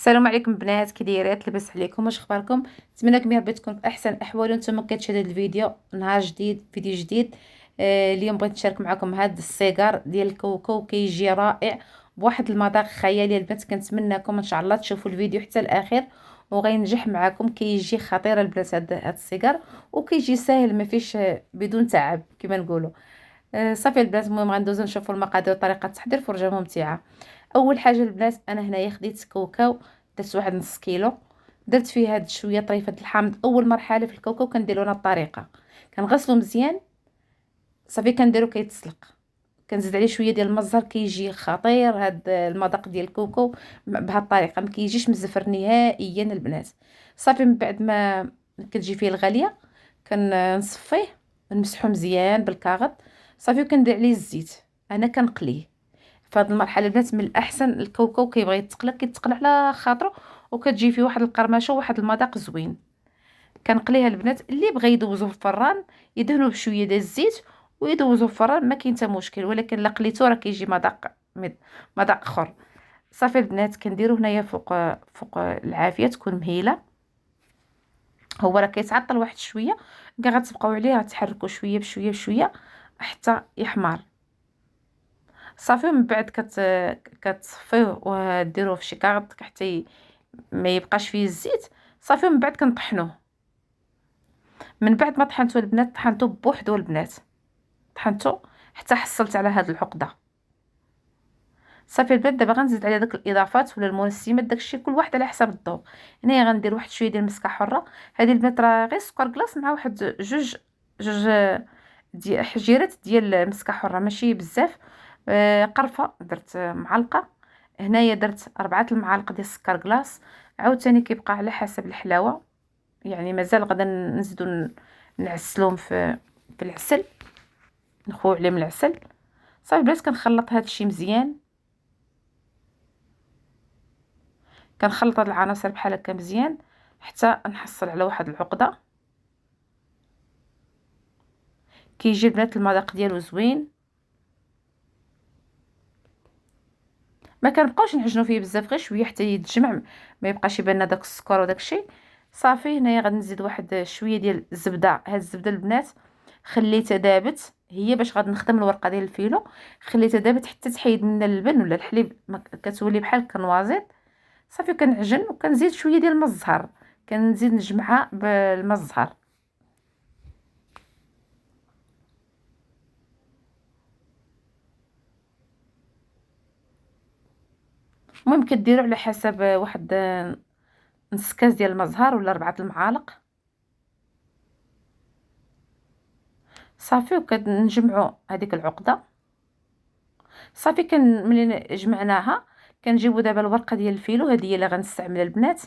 السلام عليكم بنات، كي دايرات؟ لاباس عليكم؟ واش اخباركم؟ نتمنىكم يا ربي تكون في احسن الاحوال وانتم كتشاهدوا هذا الفيديو. نهار جديد، فيديو جديد. اليوم بغيت نشارك معكم هذا الصيغار ديال الكاوكاو، كيجي رائع بواحد المذاق خيالي. البنات كنتمنىكم ان شاء الله تشوفوا الفيديو حتى الاخير وغينجح معكم. كيجي خطير البنات هذا الصيغار، وكيجي ساهل، ما فيش بدون تعب كما نقولوا. صافي البنات، المهم غندوزو نشوفوا المقادير وطريقه التحضير. فرجه ممتعه. اول حاجه البنات، انا هنايا خديت كاوكاو، درت واحد نص كيلو. درت فيه هاد شويه طريفه الحامض. اول مرحله في الكاوكاو كنديروا لنا الطريقه، كنغسلو مزيان. صافي كنديرو كيتسلق، كنزيد عليه شويه ديال المزهر، كيجي خطير هاد المذاق ديال الكاوكاو بهاد الطريقه، ما كيجيش مزفر نهائيا البنات. صافي من بعد ما كتجي فيه الغاليه، كنصفيه، نمسحو مزيان بالكاغط. صافي وكندير عليه الزيت. انا كنقليه في هذه المرحله البنات. من الاحسن الكاوكاو كيبغي يتقلى، كيتقلى على خاطرو، وكتجي فيه واحد القرمشه وواحد المذاق زوين. كنقليها البنات. اللي بغى يدوزو في الفران يدهنوه بشويه ديال الزيت ويدوزو في الفران، ما كاين حتى مشكل، ولكن لا قليتو راه كيجي مذاق مذاق اخر. صافي البنات، كنديرو هنايا فوق العافيه تكون مهيله. هو راه كيتعطل واحد شويه، كاع غتبقاو عليه غتحركوا شويه بشويه بشويه حتى يحمر. صافي من بعد كتصفيه وديروه في شي كاغط حتى ما يبقاش فيه الزيت. صافي من بعد كنطحنوه. من بعد ما طحنتو البنات، طحنتو بوحدو البنات، طحنتو حتى حصلت على هاد العقده. صافي البنات، دابا غنزيد على داك الاضافات ولا المنسمات، داكشي كل واحد على حسب الذوق. هنايا غندير واحد شويه ديال المسكه حره. هذه البنات راه غير سكر كلاص مع واحد جوج ديال حجيرات ديال المسكه حره، ماشي بزاف. قرفه درت معلقه. هنايا درت 4 المعالق ديال السكر كلاص. عاوتاني كيبقى على حسب الحلاوه، يعني مازال غادا نزيدو نعسلوهم في العسل، نخويو عليهم العسل. صافي بلات كنخلط هذا الشيء مزيان. كنخلط هاد العناصر بحال هكا مزيان حتى نحصل على واحد العقده. كيجي البنات المذاق ديالو زوين. ما كنبقاوش نعجنو فيه بزاف، غير شويه حتى يتجمع، ما يبقاش يبان لنا داك السكر وداك الشيء. صافي هنايا غادي نزيد واحد شويه ديال الزبده. هاد الزبده البنات خليتها دابت، هي باش غادي نخدم الورقه ديال الفيلو. خليتها دابت حتى تحيد من اللبن ولا الحليب، كتولي بحال كنوازيط. صافي كنعجن وكنزيد شويه ديال الماء الزهر، كنزيد نجمعها بالماء الزهر. المهم كديروا على حسب واحد نص كاس ديال الماء الزهر ولا 4 المعالق. صافي وكنجمعوا هذيك العقده. صافي ملي جمعناها كنجيبوا دابا الورقه ديال الفيلو، هذه هي اللي غنستعملها البنات.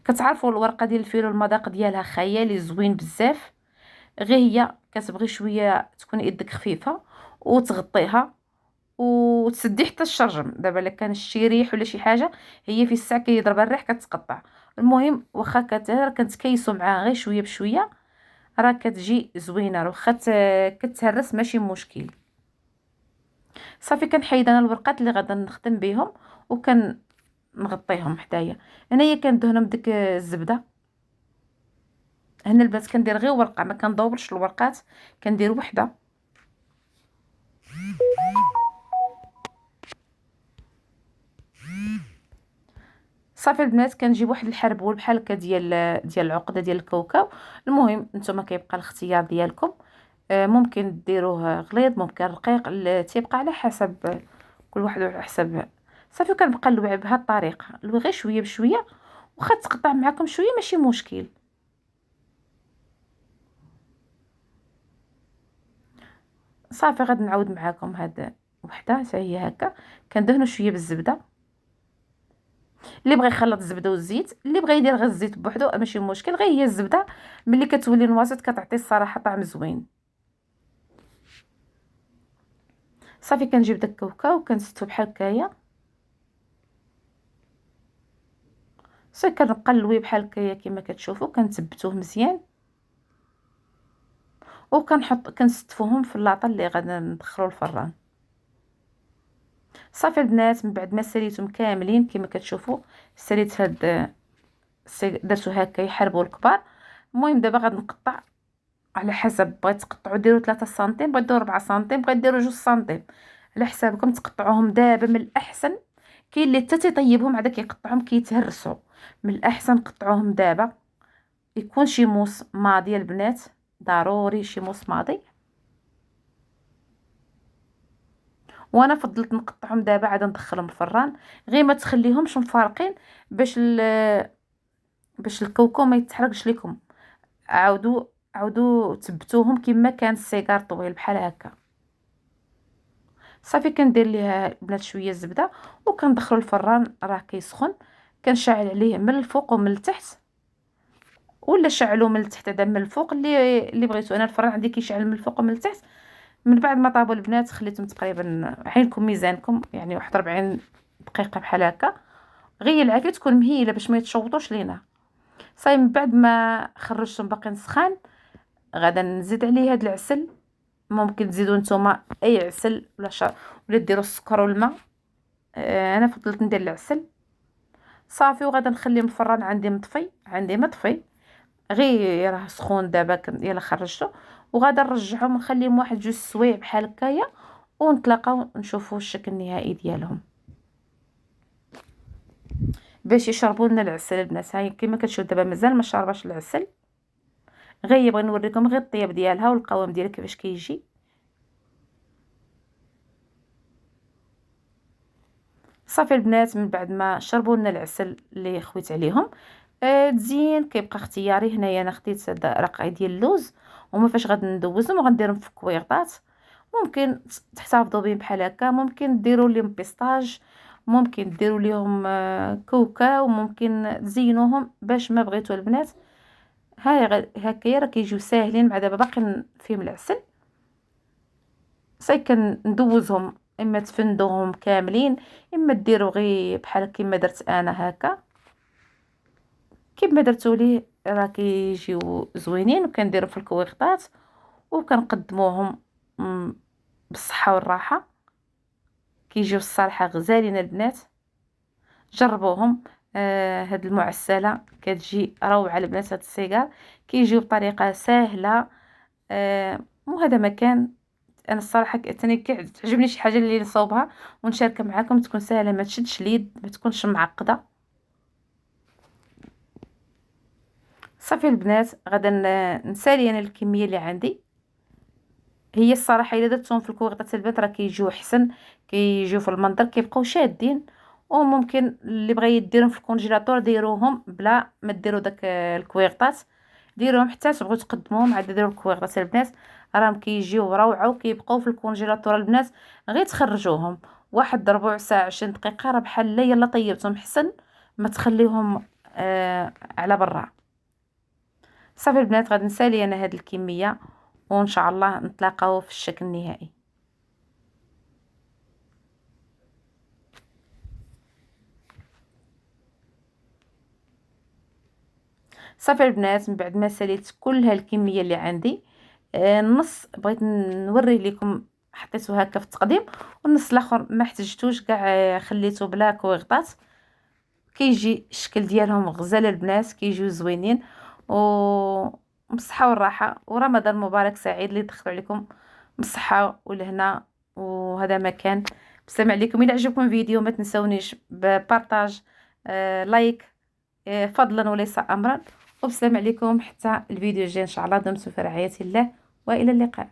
كتعرفوا الورقه ديال الفيلو المذاق ديالها خيالي زوين بزاف. غير هي كتبغي شويه تكون يدك خفيفه وتغطيها وتسدي حتى الشرجم. دابا الا كان شي ريح ولا شي حاجه، هي في الساعه كيضرب الريح كتقطع. المهم واخا كنتكيسوا معاها غير شويه بشويه، راه كتجي زوينه. واخا كتهرس ماشي مشكل. صافي كنحيد انا الورقات اللي غادا نخدم بهم وكنغطيهم حدايا. هنايا كندهنهم بديك الزبده. هنا البنات كندير غير ورقه، ما كندورش الورقات، كندير وحده. صافي البنات كنجيب واحد الحربول بحال هكا ديال العقده ديال الكاوكاو. المهم نتوما كيبقى الاختيار ديالكم. ممكن ديروه غليظ، ممكن رقيق، تيبقى على حسب كل واحد على حسب. صافي كنبقى نلوع بهذه الطريقه، نلوي غير شويه بشويه. واخا تقطع معكم شويه ماشي مشكل. صافي غادي نعاود معاكم هاد وحده حتى هي هكا. كندهنوا شويه بالزبده. اللي بغى يخلط الزبده والزيت، اللي بغى يدير غير الزيت بوحدو ماشي مشكل. غير هي الزبده ملي كتولي نواصط كتعطي الصراحه طعم زوين. صافي كنجيب داك الكاوكاو كنستو بحال هكايا. صافي كنبقى نلوي بحال هكايا كما كتشوفوا، كنثبتوه مزيان كنستفوهم في اللاطه اللي غادي ندخلو الفران. صافي البنات، من بعد ما ساليتهم كاملين كما كتشوفوا، ساليت هاد درتو هكا يحربوا الكبار. المهم دابا غادي نقطع على حسب، بغيت تقطعوا ديروا 3 سنتيم، بغيت ديروا 4 سنتيم، بغيت ديروا 2 سنتيم، على حسابكم. تقطعوهم دابا من الاحسن، كاين اللي حتى تيطيبهم عاد كيقطعهم كيتهرسوا. من الاحسن قطعوهم دابا، يكون شي موس ماضي البنات، ضروري شي موس ماضي. وانا فضلت نقطعهم دابا عاد ندخلهم الفران، غير ما تخليهمش مفارقين باش باش الكوكو ما يتحرقش لكم. عاودوا تبتوهم كما كان السيجار طويل بحال هكا. صافي كندير ليها البنات شويه الزبده وكندخلو الفران، راه كيسخن. كنشعل عليه من الفوق ومن التحت، ولا شعلوا من التحت هذا من الفوق، اللي بغيتو. انا الفران عندي كيشعل من الفوق ومن التحت. من بعد ما طابوا البنات خليتهم تقريبا عينكم ميزانكم، يعني واحد 40 دقيقه بحال هكا. غير العافيه تكون مهيله باش ما يتشوطوش لينا. صاي من بعد ما خرجتهم باقيين سخان، غادا نزيد عليه هاد العسل. ممكن تزيدوا نتوما اي عسل ولا ديروا السكر والماء. انا فضلت ندير العسل. صافي وغادا نخليهم الفران عندي مطفي، غير راه سخون دابا. يلا خرجته وغادا نرجعهم نخليهم واحد 2 سوايع بحال هكايا، ونتلاقاو نشوفوا الشكل النهائي ديالهم باش يشربوا لنا العسل البنات. هاي كما كتشوفوا دابا مازال ما شارباش العسل. غير بغي نوريكم غير الطياب ديالها والقوام ديالها كيفاش كيجي. صافي البنات، من بعد ما شربوا لنا العسل اللي خويت عليهم، تزيين كيبقى اختياري. هنايا انا خديت هاد رقعه ديال اللوز، وما فاش غادي ندوزهم وغنديرهم في كويغطات. ممكن تحتفظوا بهم بحال هكا، ممكن ديروا لهم بيستاج، ممكن ديروا لهم كاوكاو، ممكن تزينوهم باش ما بغيتوا البنات. هاي هكايا راه كيجيو ساهلين مع دابا باقي فيهم العسل. ندوزهم، اما تفندوهم كاملين، اما ديروا غير بحال كيما درت انا هكا. كيما درتو ليه راه كيجيو زوينين، وكنديرهم في الكويغطات وكنقدموهم بالصحه والراحه. كيجيو الصراحه غزالين البنات، جربوهم. هاد المعسله كتجي روعه البنات. هاد السيجار كيجيو بطريقه سهله. وهذا مكان انا الصراحه تاني تعجبني شي حاجه اللي نصاوبها ونشاركها معاكم، تكون سهله، ما تشدش اليد، ما تكونش معقده. صافي البنات، غادا نسالي انا الكميه اللي عندي. هي الصراحه الا درتهم في الكويغطات البنات راه كيجيو احسن، كيجيو في المنظر كيبقاو شادين. وممكن اللي بغى يديرهم في الكونجيلاتور ديروهم بلا ما ديروا داك الكويغطات. ديروهم حتى تبغوا تقدموهم عاد ديروا الكويغطات البنات، راهم كيجيو روعه وكيبقاو في الكونجيلاتور البنات. غير تخرجوهم واحد ربع ساعه 20 دقيقه، راه بحال لا يلا طيبتهم حسن ما تخليهم على برا. صافي البنات، غادي نسالي انا هاد الكميه، وان شاء الله نتلاقاو في الشكل النهائي. صافي البنات، من بعد ما ساليت كل هالكميه اللي عندي، النص بغيت نوريه لكم حطيته هكا في التقديم، والنص الاخر ما احتجتوش كاع، خليته بلا كويغطات. كيجي الشكل ديالهم غزال البنات، كيجيو زوينين بالصحه والراحه. ورمضان مبارك سعيد اللي يدخل عليكم بالصحه والهنا. وهذا مكان بسمع عليكم. الى عجبكم الفيديو ما تنسونيش ببارطاج، لايك، فضلا وليس امرا. وبسلام عليكم حتى الفيديو الجاي ان شاء الله. دمتم في رعايه الله والى اللقاء.